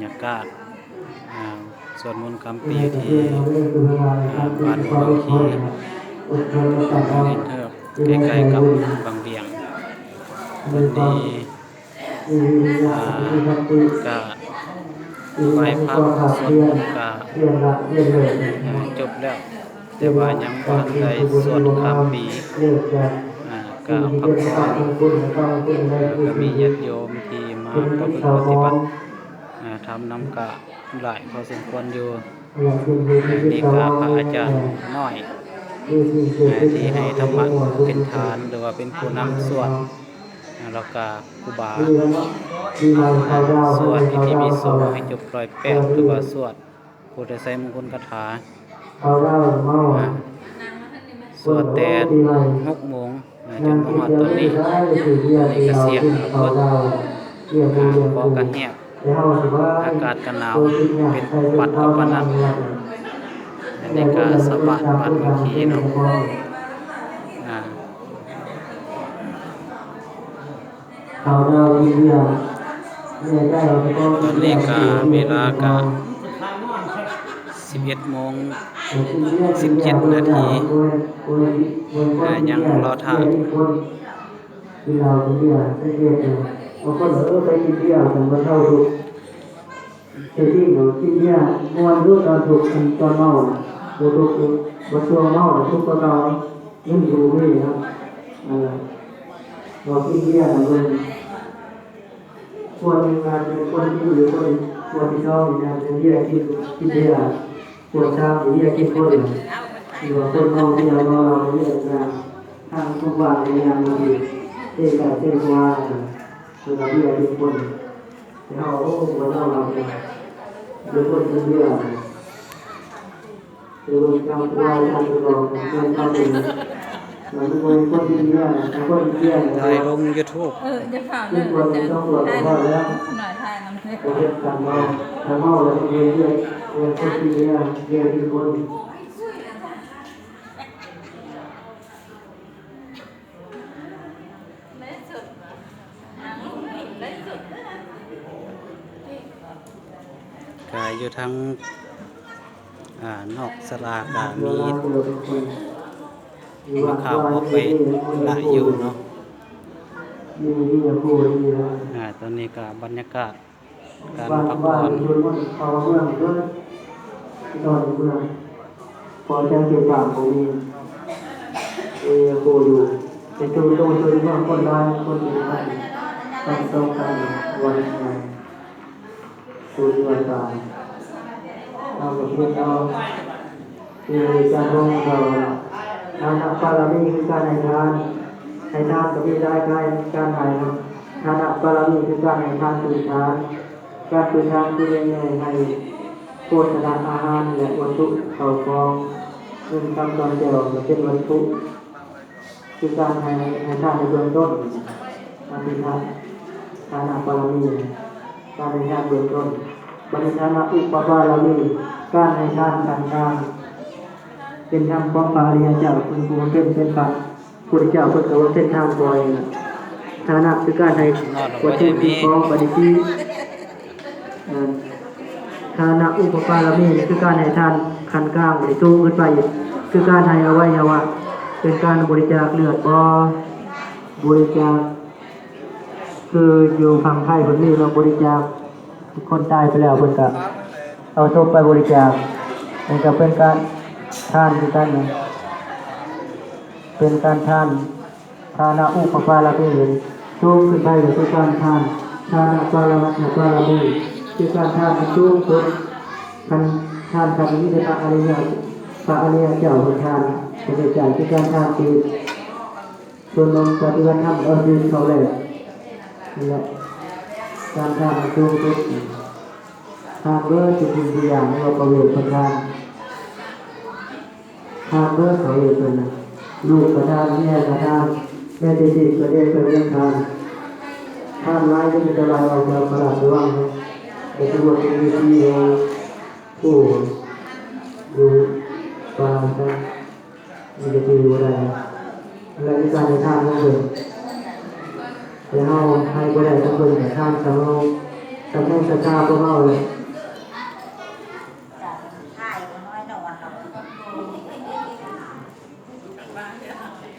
ยากาศสวดมนต์คำปีที่บ้านบางขีอินเทอร์ใกล้ๆกับบางเบียงวันนี้ก็ไหว้พระสวดมนต์ก็จบแล้วแต่ว่ายังบ่ทันได้สวดข้ามปีก็พักผ่อนก็มีญาติโยมที่มาประพฤติปฏิบัติทำนำกะหลายพอสมควรอยู่นี่ก็พระอาจารย์น้อยที่ให้ธรรมะเป็นทานหรือว่าเป็นผู้นำสวดแล้วก็ครูบาสวดอิติปิโสให้จบ108หรือว่าสวดพุทธไสยมงคลคาถาสวดแต่6 โมงจนมาฮอดตอนนี้ก็เสียงเบิดพอกระแหบอากาศก็หนาวเป็นหวัดเอาปานนั้นอันนี้ก็สบายบ้านบางขีเนาะตอนนี้ก็เวลาก็11 โมง 17 นาทียังรอถ่ายที่หนูที่เนี่ยมวนรู้ตอนถูกตอนเมาบุตรบุตรเมาทุกคนเรายิ่งดูไม่ครับเราที่เนี่ยมันควรงานเป็นคนที่หรือคนควรที่ชอบงานเป็นที่ที่เนี่ยควรชอบที่เนี่ยคิดคนหรือว่าคนเมาที่เราเนี่ยงานทางทุกวันในงานบางทีเจ้าเจ้าว่าคือเราที่เราเป็นคนเราโอ้โหเราโดยคนเดียวโดยการตัวเราทำตัวเราทำตัวเราเป็นคนเดียวคนเดียว ถ่ายลง YouTube จะข่าวเรื่องจะถ่ายหน่อยถ่ายน้ำเพชร เราเรียกกันว่าทำเอาเราเป็นเรื่องคนเดียวเดียวที่คนก็อยู่ทั้งนอกศาลาก็มีข่าวออกไปหลายอยู่เนาะตอนนี้ก็บรรยากาศการพักผ่อนพอจะเก็บปากของมีโกอยู่แต่ตัวว่าคนร้ายคนดีต้องการวันงานตัววันตายเรากับเพื่อนเราคือการร่วมเราทานอัปปารามีคือการให้ทานกับมีได้การให้ทานอัปปารามีคือการให้ทานคือทานการคือทานคือให้โภชนาอาหารและวัตถุเข้าครองเงินคำตอนเดียวจะเป็นวัตถุคือการให้ทานในเบื้องต้นการให้ทานอัปปารามีการให้ทานเบื้องต้นปฏิทานอุปปารามีการให้ทานการทานเป็นธรรมของพระอริยเจ้าคุณครูเป็นพระพุทธเจ้าพุทธวจนะเป็นทางบ่อยฐานะคือการให้วัตถุที่ของปฏิทินฐานะอุปปารามีคือการให้ทานขันธ์กลางบริสูงขึ้นไปคือการให้อวัยวะเป็นการบริจาคเลือดบริจาคคืออยู่ฝั่งไทยคนนี้เราบริจาคคนตายไปแล้วเพิ่นก็เอาศพไปบริจาคมันก็เป็นการทานคือกันนะเป็นการทานะอุปปารามีสูงขึ้นไปหรือคือการทานปารามัตถปารามีคือการทานสูงสุดทานคำนี้ในพระอริยเจ้าเป็นทานเป็นใจคือการทานคือส่วนลงปฏิบัติธรรมคือเขาเลยนี่แหละการทานสูงสุดทางเลือดจุดยืนอย่างเราประเวทประทานทางเลือดประเวทเป็นลูกประทานแม่ประทานแม่ติดประเดี๋ยวเรื่องทานทานร้ายก็จะลายออกจากประหลาดว่างแต่ทุกคนมีที่ผู้ดูปานะมีจะอยู่อะไรอะไรที่การในทานต้องเป็นแต่เราให้ก็ได้ต้องเป็นแต่ทานสำหรับสังคมสังคมพวกเราเลย